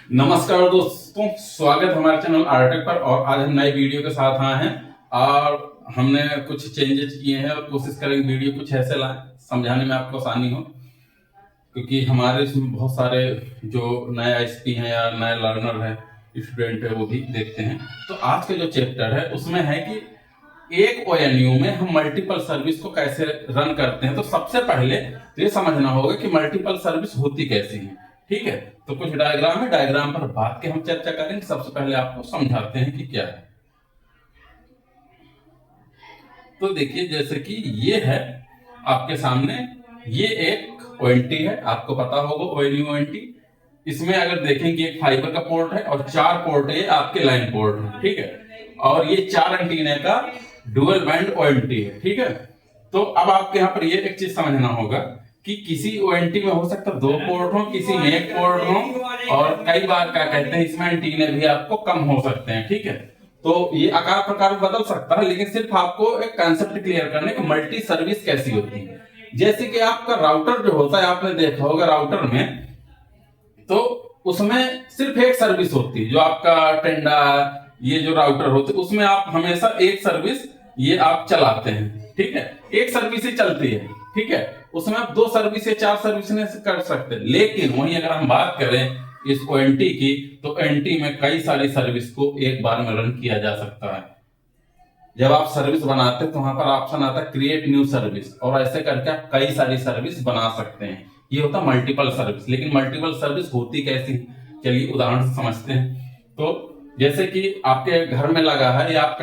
नमस्कार दोस्तों, स्वागत है हमारे चैनल आर्टेक पर। और आज हम नई वीडियो के साथ आए हैं और हमने कुछ चेंजेस किए हैं और कोशिश करेंगे वीडियो कुछ ऐसे लाएं समझाने में आपको आसानी हो, क्योंकि हमारे इसमें बहुत सारे जो नए आईएसपी हैं या नए लर्नर है, स्टूडेंट है, वो भी देखते हैं। तो आज का जो चैप्टर है उसमें है कि एक ओएनयू में हम मल्टीपल सर्विस को कैसे रन करते हैं। तो सबसे पहले तो ये समझना होगा कि मल्टीपल सर्विस होती कैसी है। ठीक है, तो कुछ डायग्राम है, डायग्राम पर बात के हम चर्चा करेंगे। सबसे पहले आपको समझाते हैं कि क्या है। तो देखिए, जैसे कि ये है आपके सामने, ये एक ओएनटी है, आपको पता होगा ओएनयू ओएनटी। इसमें अगर देखेंगे एक फाइबर का पोर्ट है और 4 पोर्ट है आपके लाइन पोर्ट है। ठीक है, और ये 4 एंटीना का डुअल बैंड ओएनटी है। ठीक है, तो अब आपके यहाँ पर ये एक चीज समझना होगा कि किसी ओएनटी में हो सकता है 2 पोर्ट हो, किसी में 1 पोर्ट हो, और कई बार क्या कहते हैं इसमें एंटीना भी आपको कम हो सकते हैं। ठीक है, तो ये आकार प्रकार बदल सकता है, लेकिन सिर्फ आपको एक कंसेप्ट क्लियर करने की मल्टी सर्विस कैसी होती है। जैसे कि आपका राउटर जो होता है, आपने देखा होगा राउटर में, तो उसमें सिर्फ एक सर्विस होती है। जो आपका टेंडा, ये जो राउटर होते हैं, उसमें आप हमेशा एक सर्विस ये आप चलाते हैं। ठीक है, एक सर्विस ही चलती है। ठीक है, उसमें आप 2 सर्विस या 4 सर्विस कर सकते हैं। लेकिन वहीं अगर हम बात करें इस ओएनटी की, तो एनटी में कई सारी सर्विस को एक बार में रन किया जा सकता है। जब आप सर्विस बनाते हैं तो वहां पर ऑप्शन आता है क्रिएट न्यू सर्विस, और ऐसे करके आप कई सारी सर्विस बना सकते हैं। ये होता है मल्टीपल सर्विस। लेकिन मल्टीपल सर्विस होती कैसी, चलिए उदाहरण से समझते हैं। तो जैसे कि आपके घर में लगा है, या आप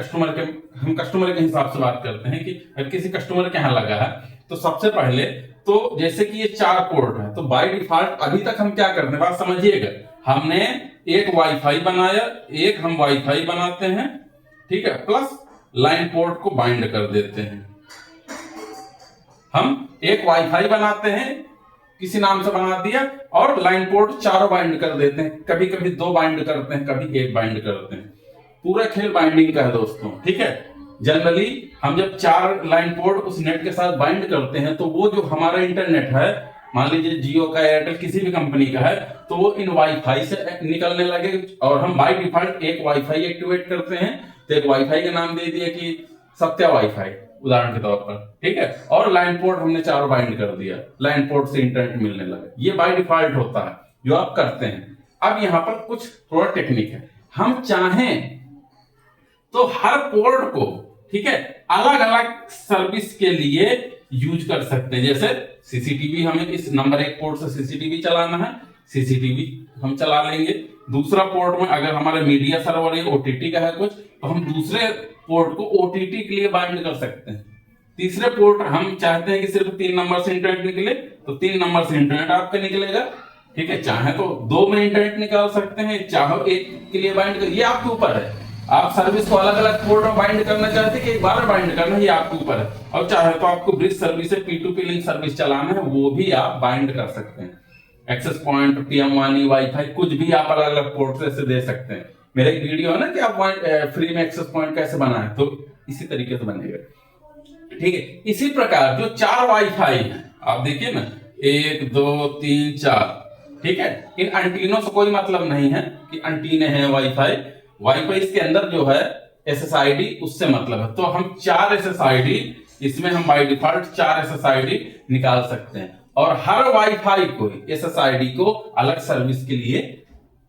हम कस्टमर के हिसाब से बात करते हैं कि अगर किसी कस्टमर के यहाँ लगा है, तो सबसे पहले तो जैसे कि ये 4 पोर्ट है, तो बाय डिफॉल्ट अभी तक हम क्या करते हैं, बात समझिएगा। हमने एक वाईफाई बनाया, एक हम वाईफाई बनाते हैं। ठीक है, प्लस लाइन पोर्ट को बाइंड कर देते हैं। हम एक वाईफाई बनाते हैं, किसी नाम से बना दिया, और लाइन पोर्ट 4 बाइंड कर देते हैं। कभी कभी 2 बाइंड करते हैं, कभी 1 बाइंड करते हैं। पूरा खेल बाइंडिंग का है दोस्तों। ठीक है, जनरली हम जब 4 लाइन पोर्ट उस नेट के साथ बाइंड करते हैं, तो वो जो हमारा इंटरनेट है, मान लीजिए जियो का, एयरटेल, किसी भी कंपनी का है, तो वो इन वाईफाई से निकलने लगे। और हम बाय डिफॉल्ट एक वाईफाई एक्टिवेट करते हैं, तो एक वाईफाई का नाम दे दिया कि सत्या वाईफाई, उदाहरण के तौर पर। ठीक है, और लाइन पोर्ट हमने 4 बाइंड कर दिया, लाइन पोर्ट से इंटरनेट मिलने लगा। ये बाय डिफॉल्ट होता है जो आप करते हैं। अब यहां पर कुछ थोड़ा टेक्निक है। हम चाहें तो हर पोर्ट को, ठीक है, अलग अलग सर्विस के लिए यूज कर सकते हैं। जैसे सीसीटीवी, हमें इस नंबर 1 पोर्ट से सीसीटीवी चलाना है, सीसीटीवी हम चला लेंगे। दूसरा पोर्ट में अगर हमारा मीडिया सर्वर या ओटीटी का है कुछ, तो हम दूसरे पोर्ट को ओटीटी के लिए बाइंड कर सकते हैं। तीसरे पोर्ट हम चाहते हैं कि सिर्फ 3 नंबर से इंटरनेट निकले, तो 3 नंबर से इंटरनेट आपका निकलेगा। ठीक है, चाहे तो 2 में इंटरनेट निकाल सकते हैं, चाहे 1 के लिए बाइंड कर, ये आपके ऊपर है। आप सर्विस को अलग अलग पोर्ट में बाइंड करना चाहते हैं कि एक बार बाइंड करना, ये आपके ऊपर है। और चाहे तो आपको ब्रिज सर्विस से P2P लिंक सर्विस चलाना है, वो भी आप बाइंड कर सकते हैं। एक्सेस पॉइंट, PM1, वाईफाई, कुछ भी आप अलग अलग पोर्ट से दे सकते हैं। मेरा एक वीडियो है ना कि आप फ्री में एक्सेस पॉइंट कैसे बनाएं, तो इसी तरीके से बनेगा। ठीक है, इसी प्रकार जो 4 वाईफाई है, आप देखिए ना, 1 2 3 4। ठीक है, इन एंटीनों से कोई मतलब नहीं है कि एंटीने हैं वाईफाई। वाईफाई इसके अंदर जो है SSID, उससे मतलब है। तो हम 4 SSID, इसमें हम बाय डिफॉल्ट 4 SSID निकाल सकते हैं, और हर वाईफाई को SSID को अलग सर्विस के लिए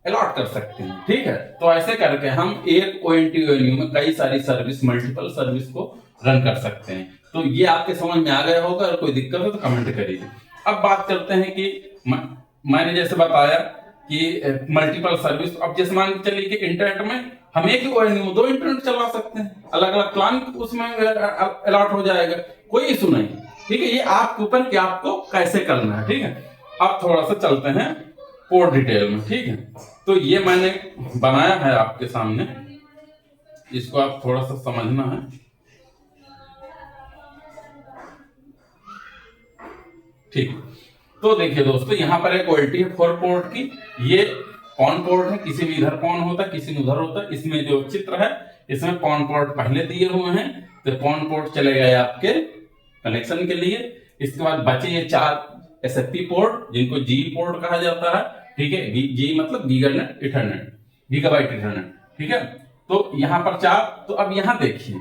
अलॉट कर सकते हैं। ठीक है, तो ऐसे करके हम एक ONT/ONU में कई सारी सर्विस, मल्टीपल सर्विस को रन कर सकते हैं। तो ये आपके समझ में आ गया होगा। अगर कोई दिक्कत हो तो कमेंट करिए। अब बात करते हैं कि मैंने जैसे बताया कि मल्टीपल सर्विस। अब जैसे मान चलिए कि इंटरनेट में हम एक ही ONU में 2 इंटरनेट चला सकते हैं, अलग अलग प्लान उसमें अलॉट हो जाएगा, कोई इशू नहीं। ठीक है, ये आपके ऊपर कि आपको कैसे करना है। ठीक है, अब थोड़ा सा चलते हैं पोर्ट डिटेल में। ठीक है, तो ये मैंने बनाया है आपके सामने, इसको आप थोड़ा सा समझना है। ठीक, तो देखिए दोस्तों, यहां पर एक क्वालिटी है 4 पोर्ट की। ये पॉन पोर्ट है, किसी में इधर पॉन होता है, किसी में उधर होता है। इसमें जो चित्र है, इसमें पॉन पोर्ट पहले दिए हुए हैं, तो पॉन पोर्ट चले गए आपके कनेक्शन के लिए। इसके बाद बचे ये 4 SFP पोर्ट, जिनको G पोर्ट कहा जाता है, ठीक है, जी मतलब गीगानेट इथरनेट, गीगाबाइट इथरनेट, ठीक है। तो यहाँ पर 4, तो अब यहाँ देखिए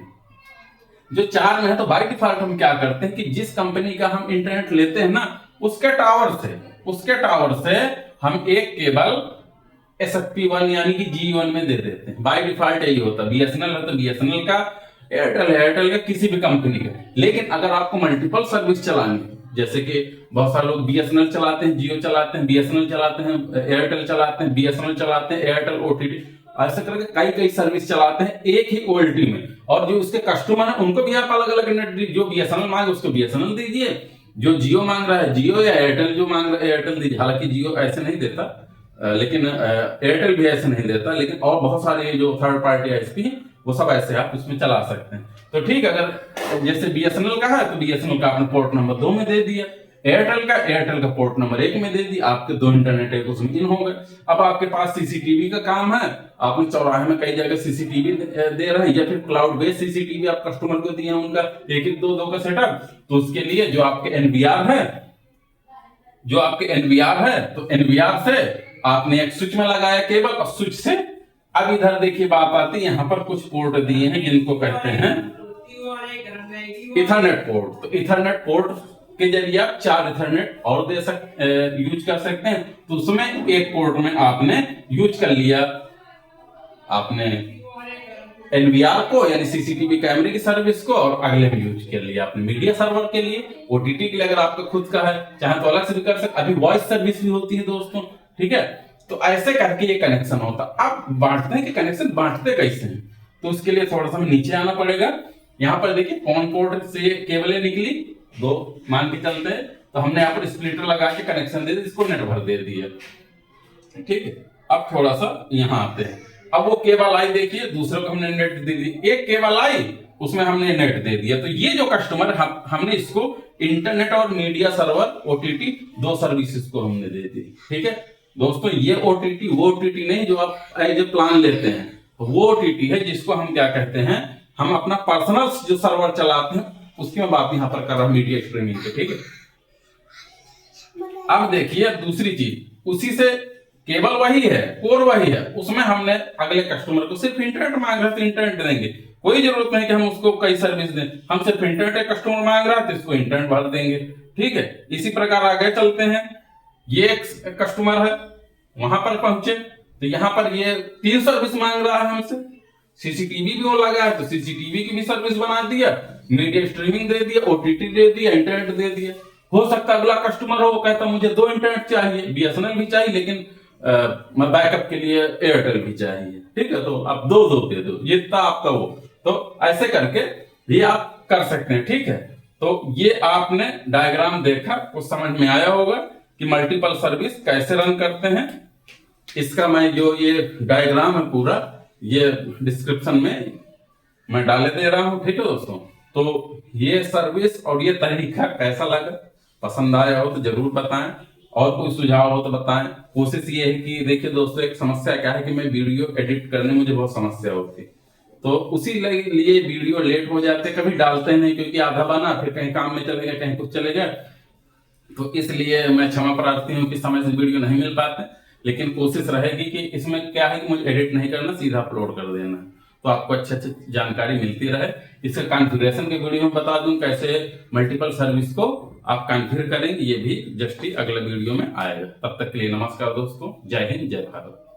जो 4 में है, तो बाय डिफॉल्ट हम क्या करते हैं कि जिस कंपनी का हम इंटरनेट लेते हैं ना, उसके टावर से हम एक केबल SFP1 यानी कि G1 में दे देते हैं। बाय डिफॉल्ट यही होता है, BSNL है तो BSNL का, एयरटेल का, किसी भी कंपनी का। लेकिन अगर आपको मल्टीपल सर्विस चलानी है, जैसे कि बहुत सारे लोग BSNL चलाते हैं, जियो चलाते हैं, BSNL चलाते हैं, एयरटेल चलाते हैं, BSNL चलाते हैं, एयरटेल OTT, ऐसे करके कई सर्विस चलाते हैं एक ही OLT में। और जो उसके कस्टमर है उनको भी आप अलग अलग नेट, जो BSNL मांगे उसको BSNL दीजिए, जो जियो मांग रहा है जियो, या एयरटेल जो मांग रहा है एयरटेल दीजिए। हालांकि जियो ऐसे नहीं देता, लेकिन एयरटेल भी ऐसे नहीं देता, लेकिन और बहुत सारे जो थर्ड पार्टी ISP वो सब ऐसे आप इसमें चला सकते हैं। तो ठीक, अगर जैसे BSNL का है तो BSNL का आपने पोर्ट नंबर 2 में दे दिया, एयरटेल का पोर्ट नंबर 1 में दे दिया, आपके 2 इंटरनेट है उसमें इन हो गए। अब आपके पास CCTV का काम है, आपने चौराहे में कई जगह CCTV दे रहे हैं, या फिर क्लाउड बेस्ड CCTV आप कस्टमर को दिए उनका एक एक दो का सेटअप, तो उसके लिए जो आपके NVR है, तो NVR से आपने एक स्विच में लगाया केबल, और स्विच से अब इधर देखिए बात आती है, यहाँ पर कुछ पोर्ट दिए हैं जिनको कहते हैं इथरनेट पोर्ट। तो इथरनेट पोर्ट के जरिए आप 4 इथरनेट और यूज कर सकते हैं। तो उसमें एक पोर्ट में आपने यूज कर लिया आपने NVR को, यानी CCTV कैमरे की सर्विस को, और अगले में यूज कर लिया आपने मीडिया सर्वर के लिए, OTT के लिए अगर आपका खुद का है, चाहे तो अलग से भी कर सकते। अभी वॉइस सर्विस भी होती है दोस्तों, ठीक है। तो ऐसे करके ये कनेक्शन होता। अब बांटते हैं कि कनेक्शन बांटते कैसे हैं, तो उसके लिए थोड़ा सा नीचे आना पड़ेगा। यहाँ पर देखिए कौन पोर्ट से केबलें निकली, 2 मान के चलते हैं, तो हमने यहाँ पर स्प्लिटर लगा के कनेक्शन दे दिया, इसको नेट भर दे दिया, ठीक है। अब थोड़ा सा यहाँ आते हैं, अब वो केबल आई देखिए, दूसरे को हमने नेट दे दी, एक केबल आई उसमें हमने नेट दे दिया। तो ये जो कस्टमर हमने इसको इंटरनेट और मीडिया सर्वर OTT 2 सर्विसेज को हमने दे दी, ठीक है दोस्तों। ये OTT वो OTT नहीं जो आप एज ए प्लान लेते हैं, वो OTT है जिसको हम क्या कहते हैं, हम अपना पर्सनल जो सर्वर चलाते हैं उसकी मैं बात यहाँ पर कर रहा हूं, मीडिया स्ट्रीमिंग के, ठीक है। अब देखिए दूसरी चीज, उसी से केबल वही है, कोर वही है, उसमें हमने अगले कस्टमर को सिर्फ इंटरनेट मांग रहा है तो इंटरनेट देंगे, कोई जरूरत नहीं कि हम उसको कई सर्विस दें, हम सिर्फ इंटरनेट कस्टमर मांग रहा है तो इसको इंटरनेट भर देंगे, ठीक है। इसी प्रकार आगे चलते हैं, ये एक कस्टमर है, वहां पर पहुंचे तो यहाँ पर ये 3 सर्विस मांग रहा है हमसे, CCTV भी वो लगा है तो CCTV की भी सर्विस बना दिया, मीडिया स्ट्रीमिंग दे दिया, OTT दे दिया, इंटरनेट दे दिया। हो सकता है अगला कस्टमर हो वो कहता मुझे 2 इंटरनेट चाहिए, BSNL भी चाहिए, लेकिन मैं बैकअप के लिए एयरटेल भी चाहिए, ठीक है, तो आप 2 दे दो, ये था आपका वो। तो ऐसे करके ये आप कर सकते हैं, ठीक है। तो ये आपने डायग्राम देखा, कुछ समझ में आया होगा कि मल्टीपल सर्विस कैसे रन करते हैं। इसका मैं जो ये डायग्राम है पूरा, ये डिस्क्रिप्शन में मैं डाले दे रहा हूं, ठीक है दोस्तों। तो ये सर्विस और ये तरीका कैसा लगा, पसंद आया हो तो जरूर बताएं, और कोई सुझाव हो तो बताएं। कोशिश ये है कि देखिए दोस्तों, एक समस्या क्या है कि मैं वीडियो एडिट करने में मुझे बहुत समस्या होती है, तो उसी लिए वीडियो लेट हो जाते, कभी डालते नहीं, क्योंकि आधा बना फिर कहीं काम में चले गए, कहीं कुछ चले गए, तो इसलिए मैं क्षमा प्रार्थी हूँ कि समय से वीडियो नहीं मिल पाते। लेकिन कोशिश रहेगी कि इसमें क्या है कि मुझे एडिट नहीं करना, सीधा अपलोड कर देना, तो आपको अच्छी जानकारी मिलती रहे। इसके कॉन्फ़िगरेशन के वीडियो में बता दूं कैसे मल्टीपल सर्विस को आप कॉन्फ़िगर करेंगे, ये भी जस्ट ही अगले वीडियो में आएगा। तब तक के लिए नमस्कार दोस्तों, जय हिंद, जय भारत।